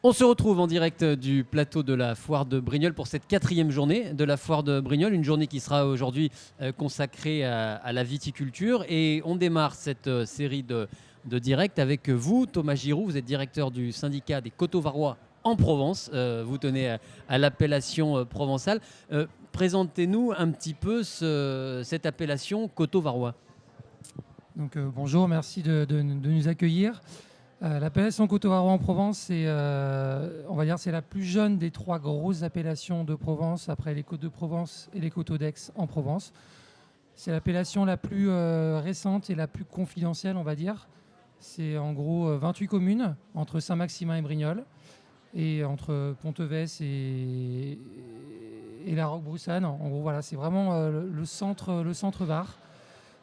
On se retrouve en direct du plateau de la foire de Brignoles pour cette 4e journée de la foire de Brignoles, une journée qui sera aujourd'hui consacrée à la viticulture. Et on démarre cette série de directs avec vous, Thomas Giroux. Vous êtes directeur du syndicat des Coteaux-Varois en Provence. Vous tenez à l'appellation provençale. Présentez-nous un petit peu cette appellation Coteaux-Varois. Donc, bonjour, merci de nous accueillir. L'appellation Coteaux-Varois en Provence, on va dire, c'est la plus jeune des 3 grosses appellations de Provence, après les Côtes de Provence et les Coteaux d'Aix en Provence. C'est l'appellation la plus récente et la plus confidentielle, on va dire. C'est en gros 28 communes entre Saint-Maximin et Brignoles, et entre Ponteves et la Roquebroussanne. En gros, voilà, c'est vraiment le centre Var.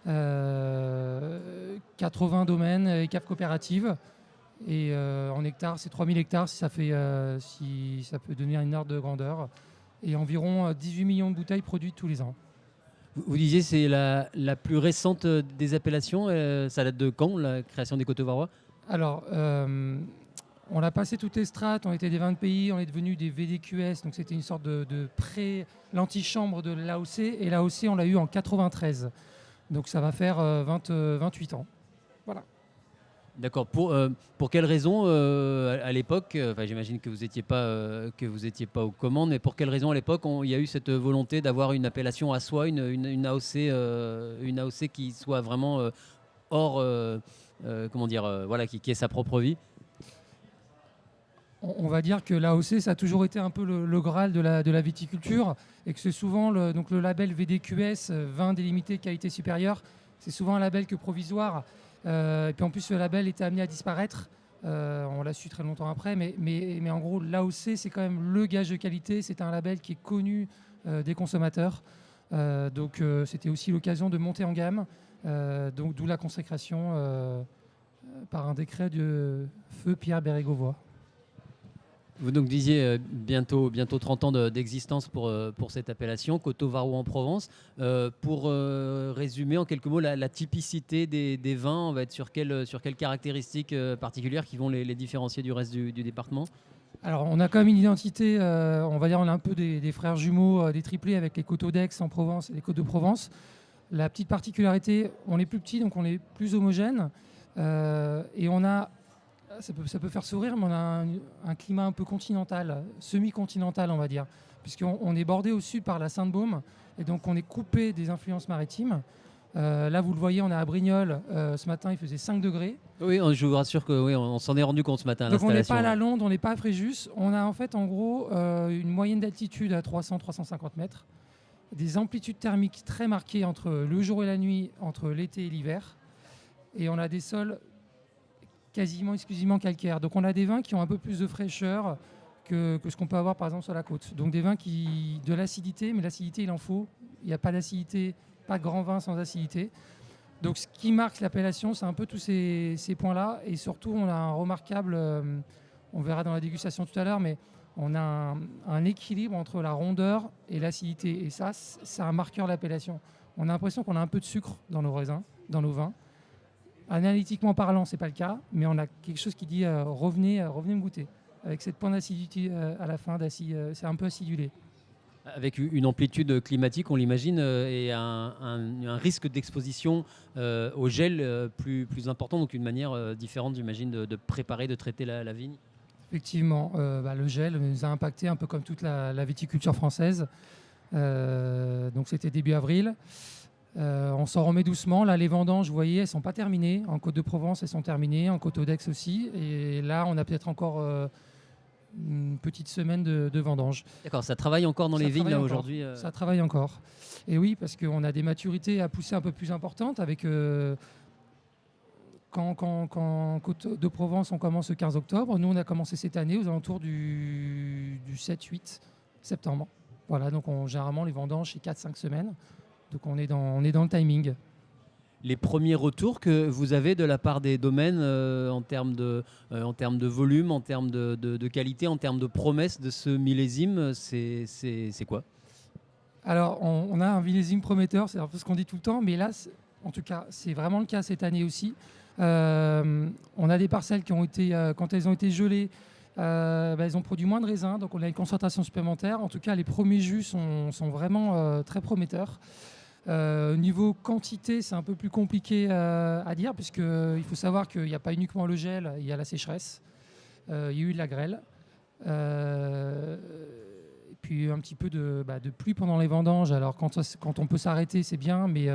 80 domaines et caves coopératives. Et en hectares, c'est 3000 hectares si ça peut donner une ordre de grandeur. Et environ 18 millions de bouteilles produites tous les ans. Vous disiez c'est la plus récente des appellations. Ça date de quand, la création des Coteaux-Varois? Alors, on a passé toutes les strates, on était des vins de pays, on est devenu des VDQS, donc c'était une sorte de l'antichambre de l'AOC. Et l'AOC, on l'a eu en 93. Donc ça va faire 28 ans. Voilà. D'accord. Pour quelles raisons à l'époque, j'imagine que vous n'étiez pas aux commandes, mais pour quelles raisons à l'époque il y a eu cette volonté d'avoir une appellation à soi, une AOC qui soit vraiment hors, comment dire, voilà, qui ait sa propre vie? On va dire que l'AOC, ça a toujours été un peu le Graal de la viticulture, et que c'est souvent le label VDQS, vin délimité qualité supérieure, c'est souvent un label que provisoire. Et puis en plus, ce label était amené à disparaître. On l'a su très longtemps après, mais en gros, l'AOC, c'est quand même le gage de qualité. C'est un label qui est connu des consommateurs. Donc c'était aussi l'occasion de monter en gamme. Donc d'où la consécration par un décret de feu Pierre Bérégovoy. Vous donc disiez bientôt 30 ans d'existence pour cette appellation, Coteaux-Varois en Provence. Pour résumer en quelques mots la typicité des vins, on va être sur quelles caractéristiques particulières qui vont les différencier du reste du département? Alors on a quand même une identité, on va dire on a un peu des frères jumeaux, des triplés avec les Coteaux d'Aix en Provence et les Côtes de Provence. La petite particularité, on est plus petit, donc on est plus homogène. Et on a... Ça peut faire sourire, mais on a un climat un peu continental, semi-continental, on va dire, puisqu'on est bordé au sud par la Sainte-Baume, et donc on est coupé des influences maritimes. Là, vous le voyez, on est à Brignoles. Ce matin, il faisait 5 degrés. Oui, je vous rassure que oui, on s'en est rendu compte ce matin à donc on n'est l'installation. pas à la Londe, on n'est pas à Fréjus. On a en fait, en gros, une moyenne d'altitude à 300-350 mètres, des amplitudes thermiques très marquées entre le jour et la nuit, entre l'été et l'hiver, et on a des sols quasiment exclusivement calcaire. Donc on a des vins qui ont un peu plus de fraîcheur que ce qu'on peut avoir par exemple sur la côte. Donc des vins qui de l'acidité, mais l'acidité il en faut. Il n'y a pas d'acidité, pas de grand vin sans acidité. Donc ce qui marque l'appellation, c'est un peu tous ces points-là. Et surtout, on a un remarquable, on verra dans la dégustation tout à l'heure, mais on a un équilibre entre la rondeur et l'acidité. Et ça, c'est un marqueur de l'appellation. On a l'impression qu'on a un peu de sucre dans nos raisins, dans nos vins. Analytiquement parlant, c'est pas le cas, mais on a quelque chose qui dit revenez me goûter. Avec cette pointe d'acidité à la fin, c'est un peu acidulé. Avec une amplitude climatique, on l'imagine, et un risque d'exposition au gel plus important, donc une manière différente, j'imagine, de préparer, de traiter la vigne. Effectivement, le gel nous a impacté un peu comme toute la viticulture française. Donc c'était début avril. On s'en remet doucement. Là, les vendanges, vous voyez, elles ne sont pas terminées. En Côte de Provence, elles sont terminées. En Côte d'Aix aussi. Et là, on a peut-être encore une petite semaine de vendanges. D'accord, ça travaille encore dans les vignes là aujourd'hui. Ça travaille encore. Et oui, parce qu'on a des maturités à pousser un peu plus importantes. Avec quand Côte de Provence, on commence le 15 octobre. Nous, on a commencé cette année aux alentours du 7-8 septembre. Voilà, donc généralement, les vendanges, c'est 4-5 semaines. Donc on est dans le timing. Les premiers retours que vous avez de la part des domaines en termes de volume, en termes de qualité, en termes de promesses de ce millésime, c'est quoi? Alors on a un millésime prometteur, c'est un peu ce qu'on dit tout le temps, mais là, en tout cas, c'est vraiment le cas cette année aussi. On a des parcelles qui ont été, quand elles ont été gelées Ils ont produit moins de raisins, donc on a une concentration supplémentaire. En tout cas, les premiers jus sont vraiment très prometteurs. Niveau quantité, c'est un peu plus compliqué à dire, puisqu'il faut savoir qu'il n'y a pas uniquement le gel, il y a la sécheresse, il y a eu de la grêle, et puis un petit peu de pluie pendant les vendanges. Alors quand on peut s'arrêter, c'est bien, mais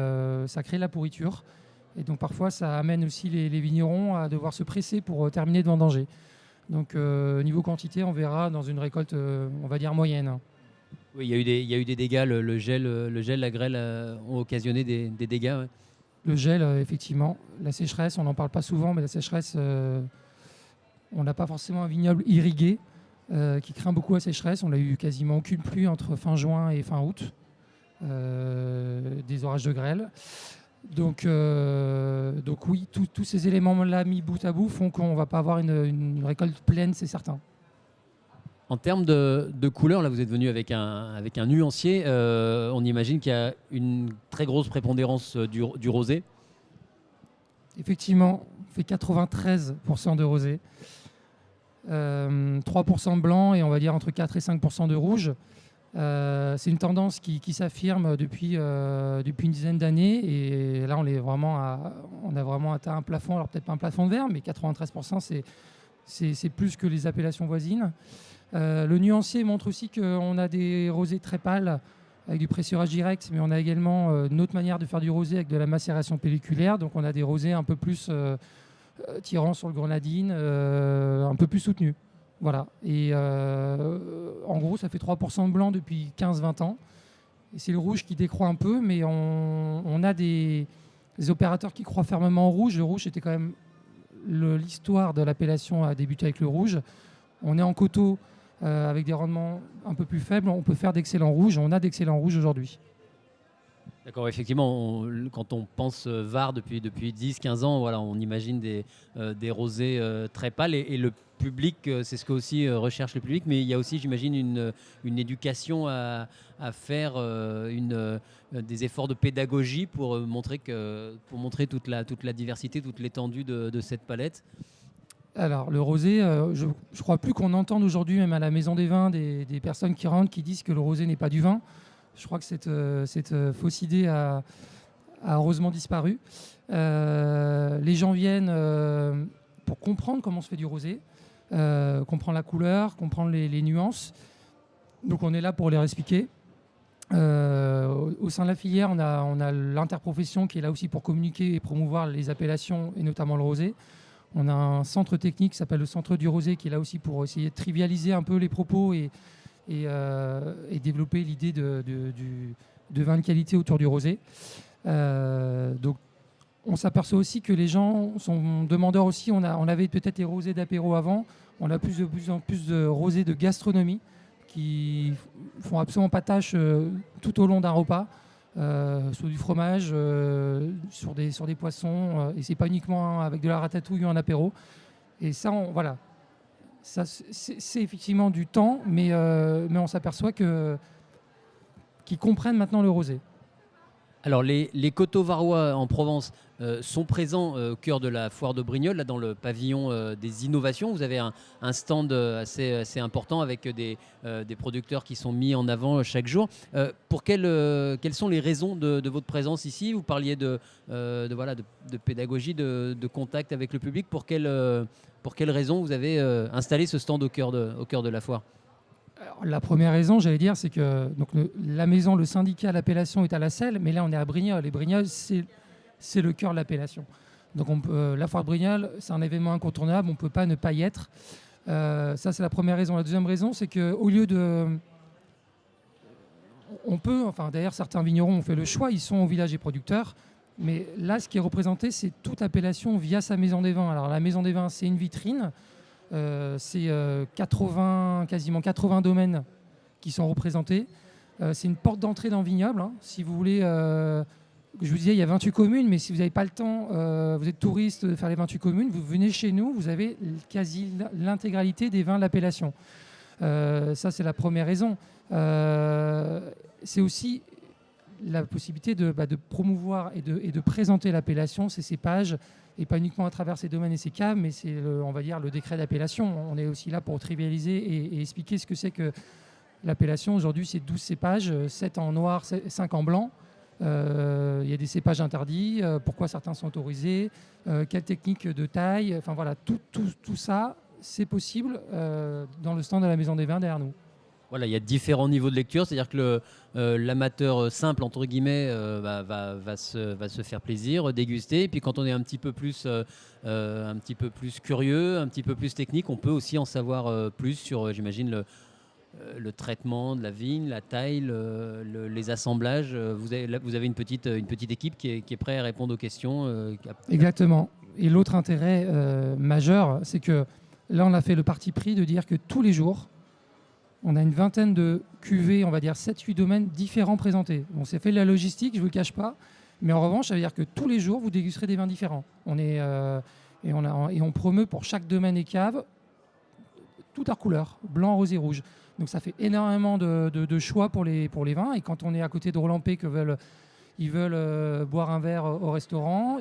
ça crée de la pourriture. Et donc parfois, ça amène aussi les vignerons à devoir se presser pour terminer de vendanger. Donc niveau quantité, on verra dans une récolte, on va dire moyenne. Oui, il y a eu des dégâts. Le gel, la grêle ont occasionné des dégâts. Ouais. Le gel, effectivement. La sécheresse, on n'en parle pas souvent, mais la sécheresse, on n'a pas forcément un vignoble irrigué qui craint beaucoup la sécheresse. On n'a eu quasiment aucune pluie entre fin juin et fin août. Des orages de grêle. Donc oui, tous ces éléments-là mis bout à bout font qu'on ne va pas avoir une récolte pleine, c'est certain. En termes de couleur, là vous êtes venu avec un nuancier. On imagine qu'il y a une très grosse prépondérance du rosé. Effectivement, on fait 93% de rosé, 3% de blanc et on va dire entre 4 et 5% de rouge. C'est une tendance qui s'affirme depuis une dizaine d'années et là on a vraiment atteint un plafond, alors peut-être pas un plafond de verre, mais 93% c'est plus que les appellations voisines. Le nuancier montre aussi qu'on a des rosés très pâles avec du pressurage direct, mais on a également une autre manière de faire du rosé avec de la macération pelliculaire, donc on a des rosés un peu plus tirant sur le grenadine, un peu plus soutenus. Voilà. Et en gros, ça fait 3% de blanc depuis 15-20 ans. Et c'est le rouge qui décroît un peu, mais on a des opérateurs qui croient fermement au rouge. Le rouge, c'était quand même l'histoire de l'appellation a débuté avec le rouge. On est en coteaux avec des rendements un peu plus faibles. On peut faire d'excellents rouges. On a d'excellents rouges aujourd'hui. D'accord, effectivement, quand on pense VAR depuis 10-15 ans, voilà, on imagine des rosés très pâles et le public, c'est ce que aussi recherche le public, mais il y a aussi, j'imagine, une éducation à faire, des efforts de pédagogie pour montrer toute la diversité, toute l'étendue de cette palette. Alors, le rosé, je ne crois plus qu'on entende aujourd'hui, même à la Maison des Vins, des personnes qui rentrent qui disent que le rosé n'est pas du vin. Je crois que cette fausse idée a heureusement disparu. Les gens viennent pour comprendre comment se fait du rosé, comprendre la couleur, comprendre les nuances. Donc on est là pour leur expliquer. Au sein de la filière, on a l'interprofession qui est là aussi pour communiquer et promouvoir les appellations et notamment le rosé. On a un centre technique qui s'appelle le Centre du Rosé qui est là aussi pour essayer de trivialiser un peu les propos et développer l'idée de vin de qualité autour du rosé. Donc, on s'aperçoit aussi que les gens sont demandeurs aussi. On avait peut-être les rosés d'apéro avant. On a de plus en plus de rosés de gastronomie qui font absolument pas tâche tout au long d'un repas. Sur du fromage, sur des poissons. Et c'est pas uniquement avec de la ratatouille ou un apéro. Et ça, voilà. Ça, c'est effectivement du temps, mais on s'aperçoit qu'ils comprennent maintenant le rosé. Alors les coteaux varois en Provence sont présents au cœur de la foire de Brignoles, là dans le pavillon des innovations. Vous avez un stand assez important avec des producteurs qui sont mis en avant chaque jour. Quelles sont les raisons de votre présence ici? Vous parliez de pédagogie, de contact avec le public. Pour quelles raisons vous avez installé ce stand au cœur de la foire? Alors, la première raison, j'allais dire, c'est que donc, la maison, le syndicat, l'appellation est à la Selle, mais là on est à Brignoles. Et Brignoles, c'est le cœur de l'appellation. Donc la foire de Brignoles, c'est un événement incontournable, on ne peut pas ne pas y être. Ça, c'est la première raison. La deuxième raison, c'est qu'au lieu de... D'ailleurs, certains vignerons ont fait le choix, ils sont au village des producteurs. Mais là, ce qui est représenté, c'est toute appellation via sa maison des vins. Alors la maison des vins, c'est une vitrine. C'est quasiment 80 domaines qui sont représentés. C'est une porte d'entrée dans le vignoble. Hein. Si vous voulez, je vous disais, il y a 28 communes, mais si vous n'avez pas le temps, vous êtes touriste, de faire les 28 communes, vous venez chez nous, vous avez quasi l'intégralité des vins de l'appellation. Ça, c'est la première raison. C'est aussi la possibilité de promouvoir et de présenter l'appellation, ces cépages, et pas uniquement à travers ces domaines et ces caves, mais c'est, on va dire, le décret d'appellation. On est aussi là pour trivialiser et expliquer ce que c'est que l'appellation. Aujourd'hui, c'est 12 cépages, 7 en noir, 5 en blanc. Il y a des cépages interdits, pourquoi certains sont autorisés, quelle technique de taille, enfin voilà, tout ça, c'est possible dans le stand de la Maison des Vins derrière nous. Voilà, il y a différents niveaux de lecture, c'est-à-dire que l'amateur simple, entre guillemets, va se faire plaisir, déguster. Et puis quand on est un petit peu plus curieux, un petit peu plus technique, on peut aussi en savoir plus sur, j'imagine, le traitement de la vigne, la taille, les assemblages. Vous avez une petite équipe qui est prête à répondre aux questions. Exactement. Et l'autre intérêt majeur, c'est que là, on a fait le parti pris de dire que tous les jours, on a une vingtaine de cuvées, on va dire 7-8 domaines différents présentés. Bon, c'est fait de la logistique, je ne vous le cache pas. Mais en revanche, ça veut dire que tous les jours, vous dégusterez des vins différents. Et on promeut pour chaque domaine et cave tout à couleur, blanc, rosé, rouge. Donc ça fait énormément de choix pour les vins. Et quand on est à côté de Roland P, ils veulent boire un verre au restaurant,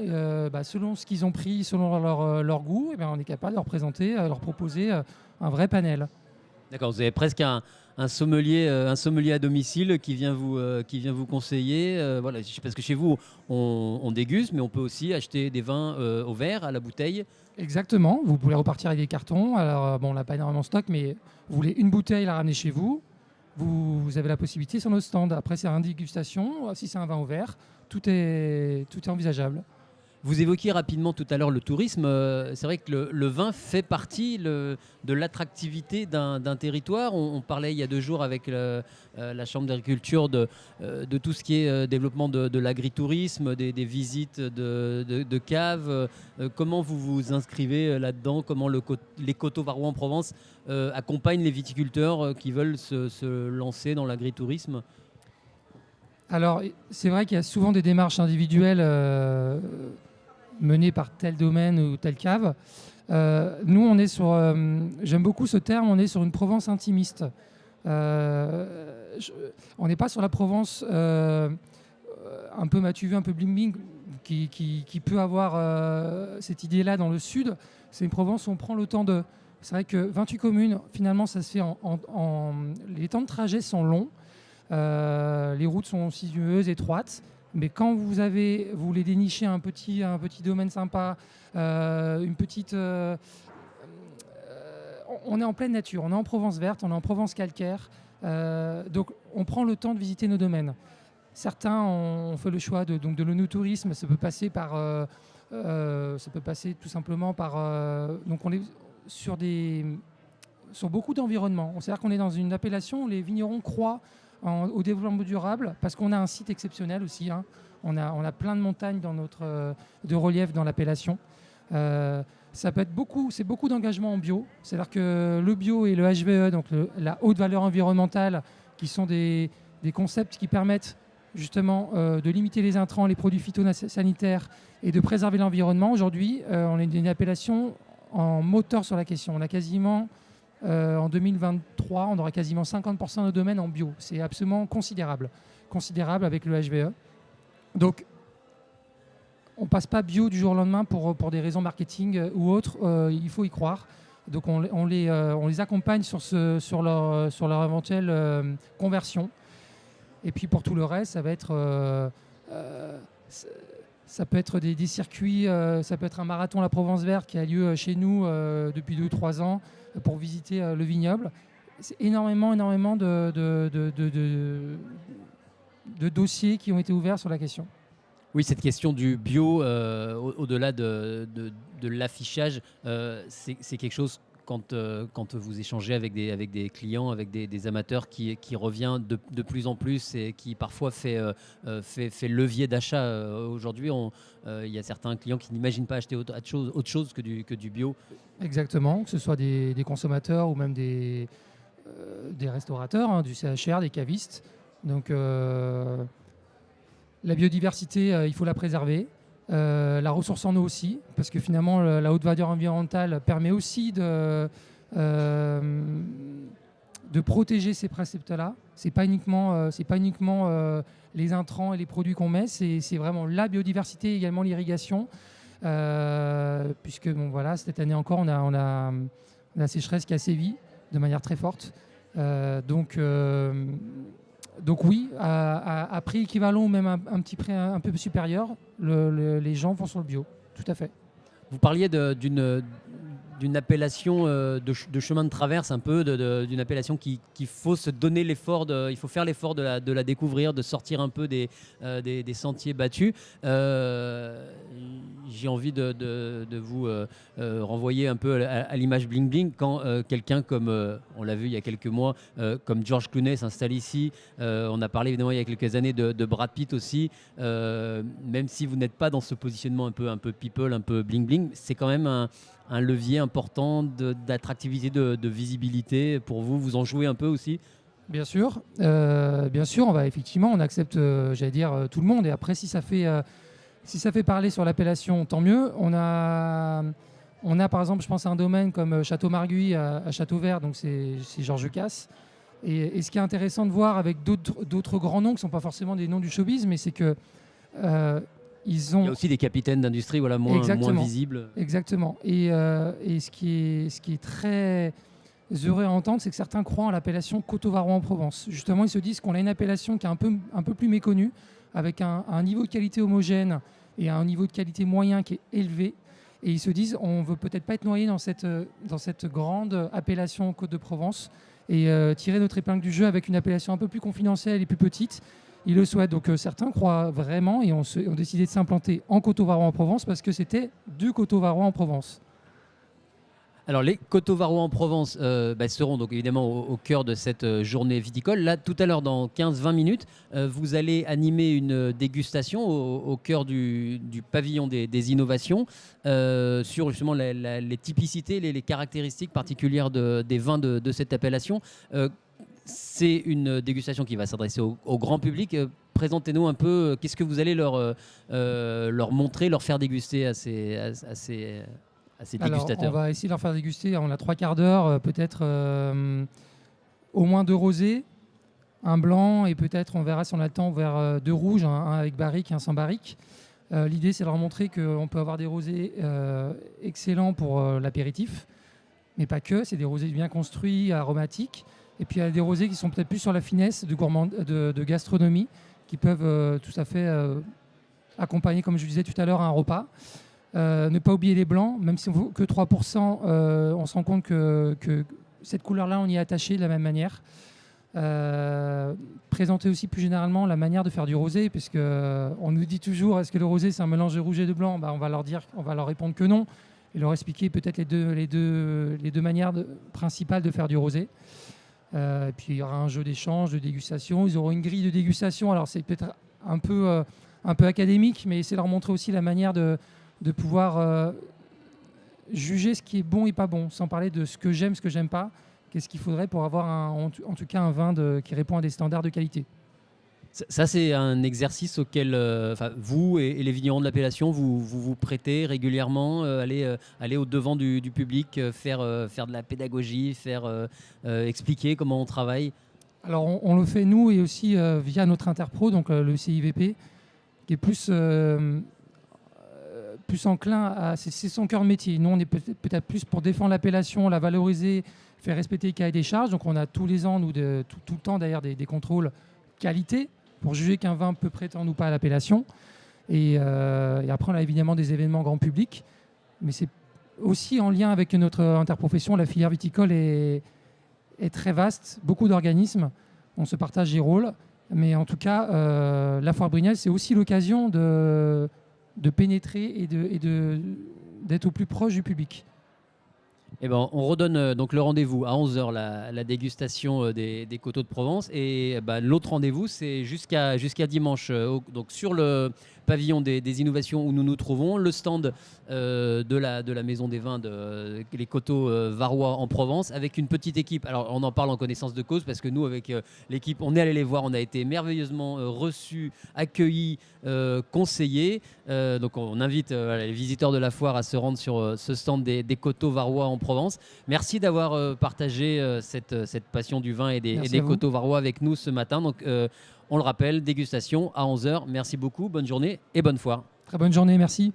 selon ce qu'ils ont pris, selon leur goût, on est capable de leur présenter, leur proposer un vrai panel. D'accord, vous avez presque un sommelier à domicile qui vient vous conseiller. Voilà, parce que chez vous, on déguste, mais on peut aussi acheter des vins au verre, à la bouteille. Exactement, vous pouvez repartir avec des cartons. Alors, on n'a pas énormément de stock, mais vous voulez une bouteille, la ramener chez vous. Vous avez la possibilité sur notre stand. Après, c'est une dégustation. Si c'est un vin au verre, tout est envisageable. Vous évoquiez rapidement tout à l'heure le tourisme. C'est vrai que le vin fait partie de l'attractivité d'un territoire. On parlait il y a 2 jours avec la Chambre d'agriculture de tout ce qui est développement de l'agritourisme, des visites de caves. Comment vous vous inscrivez là-dedans? Comment les Coteaux Varois en Provence accompagnent les viticulteurs qui veulent se lancer dans l'agritourisme? Alors, c'est vrai qu'il y a souvent des démarches individuelles menées par tel domaine ou telle cave. Nous, on est sur, j'aime beaucoup ce terme, on est sur une Provence intimiste. On n'est pas sur la Provence un peu matuvé, un peu bling-bling, qui peut avoir cette idée-là dans le sud. C'est une Provence où on prend le temps de... C'est vrai que 28 communes, finalement, ça se fait les temps de trajet sont longs. Les routes sont sinueuses, étroites. Mais quand vous voulez dénicher un petit domaine sympa, on est en pleine nature, on est en Provence verte, on est en Provence calcaire, donc on prend le temps de visiter nos domaines. Certains ont fait le choix de l'œnotourisme, ça peut passer tout simplement par... donc on est sur beaucoup d'environnements. C'est-à-dire qu'on est dans une appellation où les vignerons croient au développement durable, parce qu'on a un site exceptionnel aussi. Hein. On a plein de montagnes de relief dans l'appellation. Ça peut être c'est beaucoup d'engagement en bio. C'est-à-dire que le bio et le HVE, donc la haute valeur environnementale, qui sont des concepts qui permettent justement de limiter les intrants, les produits phytosanitaires et de préserver l'environnement. Aujourd'hui, on est une appellation en moteur sur la question. On a quasiment... en 2023, on aura quasiment 50% de domaines en bio. C'est absolument considérable avec le HVE. Donc, on ne passe pas bio du jour au lendemain pour des raisons marketing ou autres. Il faut y croire. Donc, on les accompagne sur leur éventuelle conversion. Et puis, pour tout le reste, ça va être... ça peut être des circuits, ça peut être un marathon La Provence Verte qui a lieu chez nous depuis 2-3 ans pour visiter le vignoble. C'est énormément de dossiers qui ont été ouverts sur la question. Oui, cette question du bio, au-delà de l'affichage, c'est quelque chose quand vous échangez avec des clients, avec des amateurs qui revient de plus en plus et qui parfois fait levier d'achat. Aujourd'hui, il y a certains clients qui n'imaginent pas acheter autre chose que du bio. Exactement, que ce soit des consommateurs ou même des restaurateurs, hein, du CHR, des cavistes. Donc la biodiversité, il faut la préserver. La ressource en eau aussi, parce que finalement la haute valeur environnementale permet aussi de protéger ces préceptes-là. C'est pas uniquement les intrants et les produits qu'on met, c'est vraiment la biodiversité et également l'irrigation. Puisque bon, voilà, cette année encore, on a la sécheresse qui a sévi de manière très forte. Donc oui, à prix équivalent ou même un petit prix un peu supérieur, les gens vont sur le bio, tout à fait. Vous parliez d'une appellation de chemin de traverse, un peu, d'une appellation qu'il faut se donner l'effort, il faut faire l'effort de la découvrir, de sortir un peu des sentiers battus. J'ai envie de vous renvoyer un peu à l'image bling bling quand quelqu'un comme, on l'a vu il y a quelques mois, comme George Clooney s'installe ici. On a parlé évidemment il y a quelques années de Brad Pitt aussi. Même si vous n'êtes pas dans ce positionnement un peu people, un peu bling bling, c'est quand même un levier important d'attractivité, de visibilité pour vous. Vous en jouez un peu aussi? Bien sûr, on accepte, j'allais dire, tout le monde. Et après, si ça fait parler sur l'appellation, tant mieux. On a par exemple, je pense à un domaine comme Château Marguis à Châteauvert, donc c'est Georges Casse. Et ce qui est intéressant de voir avec d'autres grands noms qui ne sont pas forcément des noms du showbiz, mais c'est que il y a aussi des capitaines d'industrie moins visibles. Exactement. Et ce qui est très heureux à entendre, c'est que certains croient en l'appellation Coteaux-Varois en Provence. Justement, ils se disent qu'on a une appellation qui est un peu plus méconnue, avec un niveau de qualité homogène et un niveau de qualité moyen qui est élevé. Et ils se disent, on ne veut peut-être pas être noyé dans cette grande appellation Côte-de-Provence et tirer notre épingle du jeu avec une appellation un peu plus confidentielle et plus petite. Ils le souhaitent. Donc certains croient vraiment et ont décidé de s'implanter en Coteaux-Varois en Provence parce que c'était du Coteaux-Varois en Provence. Alors les Coteaux-Varois en Provence seront donc évidemment au cœur de cette journée viticole. Là, tout à l'heure, dans 15-20 minutes, vous allez animer une dégustation au cœur du pavillon des innovations sur justement les typicités, les caractéristiques particulières des vins de cette appellation. C'est une dégustation qui va s'adresser au grand public. Présentez-nous un peu, qu'est-ce que vous allez leur montrer, leur faire déguster à ces dégustateurs? Alors, on va essayer de leur faire déguster. On a 3 quarts d'heure, peut-être au moins 2 rosés, un blanc et peut-être, on verra si on a le temps, vers 2 rouges, un avec barrique et un sans barrique. L'idée, c'est de leur montrer qu'on peut avoir des rosés excellents pour l'apéritif, mais pas que. C'est des rosés bien construits, aromatiques. Et puis il y a des rosés qui sont peut-être plus sur la finesse de gastronomie, qui peuvent tout à fait accompagner, comme je disais tout à l'heure, un repas. Ne pas oublier les blancs, même si on ne vaut que 3%, on se rend compte que cette couleur-là, on y est attaché de la même manière. Présenter aussi plus généralement la manière de faire du rosé, puisque on nous dit toujours, est-ce que le rosé c'est un mélange de rouge et de blanc? On va leur répondre que non, et leur expliquer peut-être les deux manières principales de faire du rosé. Et puis il y aura un jeu d'échange, de dégustation. Ils auront une grille de dégustation. Alors c'est peut-être un peu académique, mais c'est leur montrer aussi la manière de pouvoir juger ce qui est bon et pas bon, sans parler de ce que j'aime pas. Qu'est-ce qu'il faudrait pour avoir en tout cas un vin qui répond à des standards de qualité. Ça, c'est un exercice auquel vous et les vignerons de l'appellation, vous prêtez régulièrement, aller au-devant du public, faire de la pédagogie, expliquer comment on travaille. Alors, on le fait, nous, et aussi via notre interpro, donc le CIVP, qui est plus enclin à... C'est son cœur de métier. Nous, on est peut-être plus pour défendre l'appellation, la valoriser, faire respecter le cahier des charges. Donc, on a tous les ans, tout le temps, d'ailleurs, des contrôles qualité, pour juger qu'un vin peut prétendre ou pas à l'appellation. Et après, on a évidemment des événements grand public. Mais c'est aussi en lien avec notre interprofession. La filière viticole est très vaste, beaucoup d'organismes. On se partage les rôles. Mais en tout cas, la Foire Brignoles, c'est aussi l'occasion de pénétrer et d'être au plus proche du public. Eh ben, on redonne donc le rendez-vous à 11h, la dégustation des Coteaux de Provence. Et l'autre rendez-vous, c'est jusqu'à dimanche. Donc sur le pavillon des innovations où nous nous trouvons, le stand de la Maison des Vins, les Coteaux Varois en Provence, avec une petite équipe. Alors on en parle en connaissance de cause, parce que nous, avec l'équipe, on est allé les voir, on a été merveilleusement reçus, accueillis, conseillés. Donc on invite les visiteurs de la foire à se rendre sur ce stand des Coteaux Varois en Provence. Merci d'avoir partagé cette passion du vin et des coteaux varois avec nous ce matin. Donc, on le rappelle, dégustation à 11 h. Merci beaucoup, bonne journée et bonne foire. Très bonne journée, merci.